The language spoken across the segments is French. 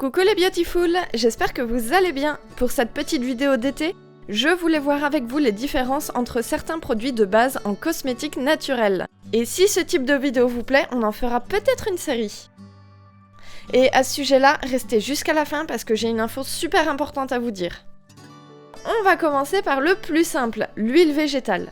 Coucou les beautiful, j'espère que vous allez bien. Pour cette petite vidéo d'été, je voulais voir avec vous les différences entre certains produits de base en cosmétiques naturels. Et si ce type de vidéo vous plaît, on en fera peut-être une série. Et à ce sujet-là, restez jusqu'à la fin parce que j'ai une info super importante à vous dire. On va commencer par le plus simple, l'huile végétale.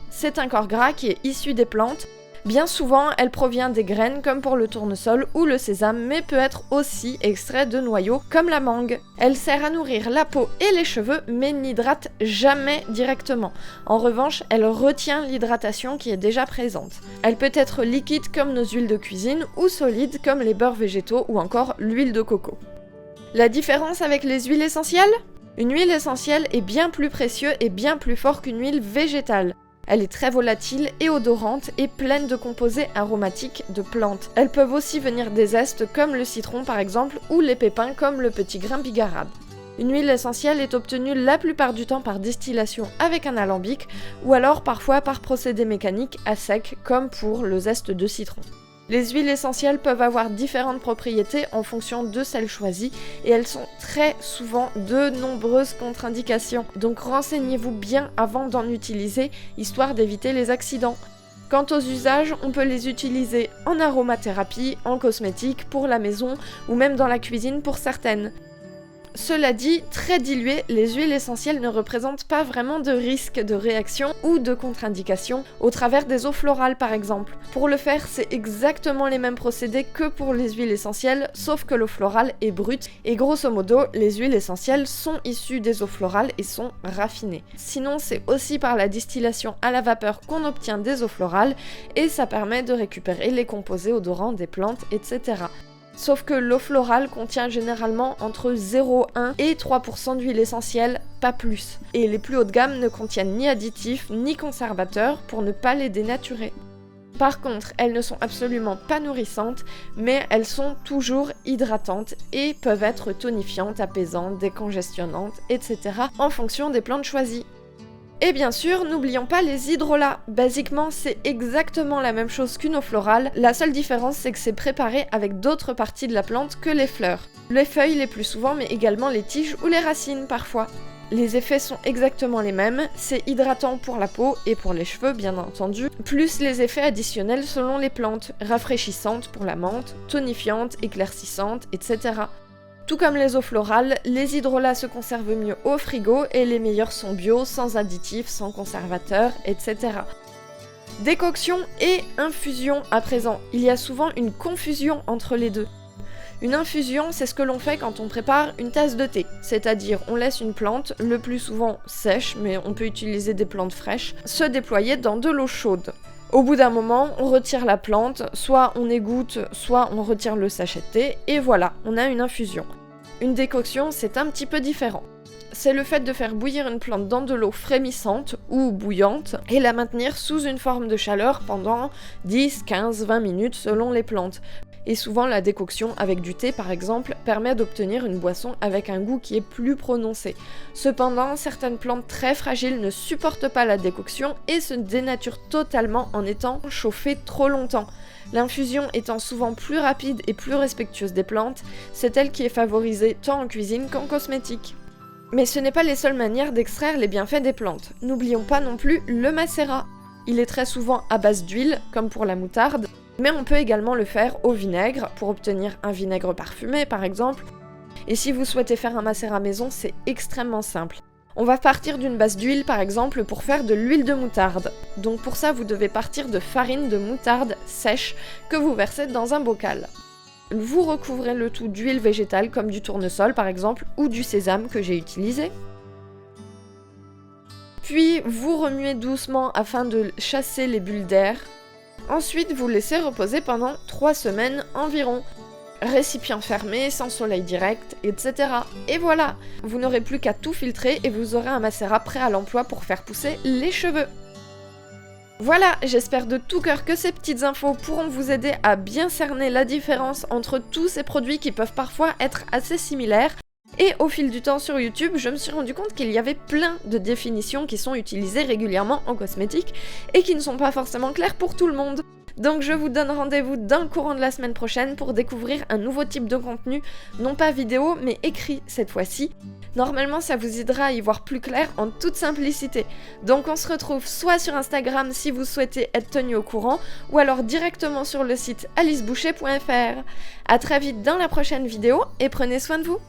C'est un corps gras qui est issu des plantes. Bien souvent, elle provient des graines comme pour le tournesol ou le sésame, mais peut être aussi extrait de noyaux comme la mangue. Elle sert à nourrir la peau et les cheveux, mais n'hydrate jamais directement. En revanche, elle retient l'hydratation qui est déjà présente. Elle peut être liquide comme nos huiles de cuisine ou solide comme les beurres végétaux ou encore l'huile de coco. La différence avec les huiles essentielles ? Une huile essentielle est bien plus précieuse et bien plus fort qu'une huile végétale. Elle est très volatile et odorante et pleine de composés aromatiques de plantes. Elles peuvent aussi venir des zestes comme le citron par exemple ou les pépins comme le petit grain bigarade. Une huile essentielle est obtenue la plupart du temps par distillation avec un alambic ou alors parfois par procédé mécanique à sec comme pour le zeste de citron. Les huiles essentielles peuvent avoir différentes propriétés en fonction de celles choisies et elles sont très souvent de nombreuses contre-indications. Donc renseignez-vous bien avant d'en utiliser, histoire d'éviter les accidents. Quant aux usages, on peut les utiliser en aromathérapie, en cosmétique, pour la maison ou même dans la cuisine pour certaines. Cela dit, très diluées, les huiles essentielles ne représentent pas vraiment de risque de réaction ou de contre-indication au travers des eaux florales par exemple. Pour le faire, c'est exactement les mêmes procédés que pour les huiles essentielles, sauf que l'eau florale est brute et grosso modo, les huiles essentielles sont issues des eaux florales et sont raffinées. Sinon, c'est aussi par la distillation à la vapeur qu'on obtient des eaux florales et ça permet de récupérer les composés odorants des plantes, etc. Sauf que l'eau florale contient généralement entre 0,1 et 3% d'huile essentielle, pas plus. Et les plus haut de gamme ne contiennent ni additifs ni conservateurs pour ne pas les dénaturer. Par contre, elles ne sont absolument pas nourrissantes, mais elles sont toujours hydratantes et peuvent être tonifiantes, apaisantes, décongestionnantes, etc. en fonction des plantes choisies. Et bien sûr, n'oublions pas les hydrolats. Basiquement, c'est exactement la même chose qu'une eau florale, la seule différence c'est que c'est préparé avec d'autres parties de la plante que les fleurs. Les feuilles les plus souvent, mais également les tiges ou les racines parfois. Les effets sont exactement les mêmes, c'est hydratant pour la peau et pour les cheveux bien entendu, plus les effets additionnels selon les plantes, rafraîchissantes pour la menthe, tonifiantes, éclaircissantes, etc. Tout comme les eaux florales, les hydrolats se conservent mieux au frigo et les meilleurs sont bio, sans additifs, sans conservateurs, etc. Décoction et infusion à présent. Il y a souvent une confusion entre les deux. Une infusion, c'est ce que l'on fait quand on prépare une tasse de thé, c'est-à-dire on laisse une plante, le plus souvent sèche, mais on peut utiliser des plantes fraîches, se déployer dans de l'eau chaude. Au bout d'un moment, on retire la plante, soit on égoutte, soit on retire le sachet de thé, et voilà, on a une infusion. Une décoction, c'est un petit peu différent. C'est le fait de faire bouillir une plante dans de l'eau frémissante ou bouillante et la maintenir sous une forme de chaleur pendant 10, 15, 20 minutes selon les plantes. Et souvent, la décoction avec du thé, par exemple, permet d'obtenir une boisson avec un goût qui est plus prononcé. Cependant, certaines plantes très fragiles ne supportent pas la décoction et se dénaturent totalement en étant chauffées trop longtemps. L'infusion étant souvent plus rapide et plus respectueuse des plantes, c'est elle qui est favorisée tant en cuisine qu'en cosmétique. Mais ce n'est pas les seules manières d'extraire les bienfaits des plantes. N'oublions pas non plus le macérat. Il est très souvent à base d'huile, comme pour la moutarde, mais on peut également le faire au vinaigre, pour obtenir un vinaigre parfumé par exemple. Et si vous souhaitez faire un macérat maison, c'est extrêmement simple. On va partir d'une base d'huile par exemple pour faire de l'huile de moutarde. Donc pour ça, vous devez partir de farine de moutarde sèche que vous versez dans un bocal. Vous recouvrez le tout d'huile végétale comme du tournesol par exemple ou du sésame que j'ai utilisé. Puis vous remuez doucement afin de chasser les bulles d'air. Ensuite, vous laissez reposer pendant 3 semaines environ. Récipient fermé, sans soleil direct, etc. Et voilà, vous n'aurez plus qu'à tout filtrer et vous aurez un macérat prêt à l'emploi pour faire pousser les cheveux. Voilà, j'espère de tout cœur que ces petites infos pourront vous aider à bien cerner la différence entre tous ces produits qui peuvent parfois être assez similaires. Et au fil du temps sur YouTube, je me suis rendu compte qu'il y avait plein de définitions qui sont utilisées régulièrement en cosmétique et qui ne sont pas forcément claires pour tout le monde. Donc je vous donne rendez-vous dans le courant de la semaine prochaine pour découvrir un nouveau type de contenu, non pas vidéo mais écrit cette fois-ci. Normalement ça vous aidera à y voir plus clair en toute simplicité. Donc on se retrouve soit sur Instagram si vous souhaitez être tenu au courant, ou alors directement sur le site aliceboucher.fr. À très vite dans la prochaine vidéo et prenez soin de vous.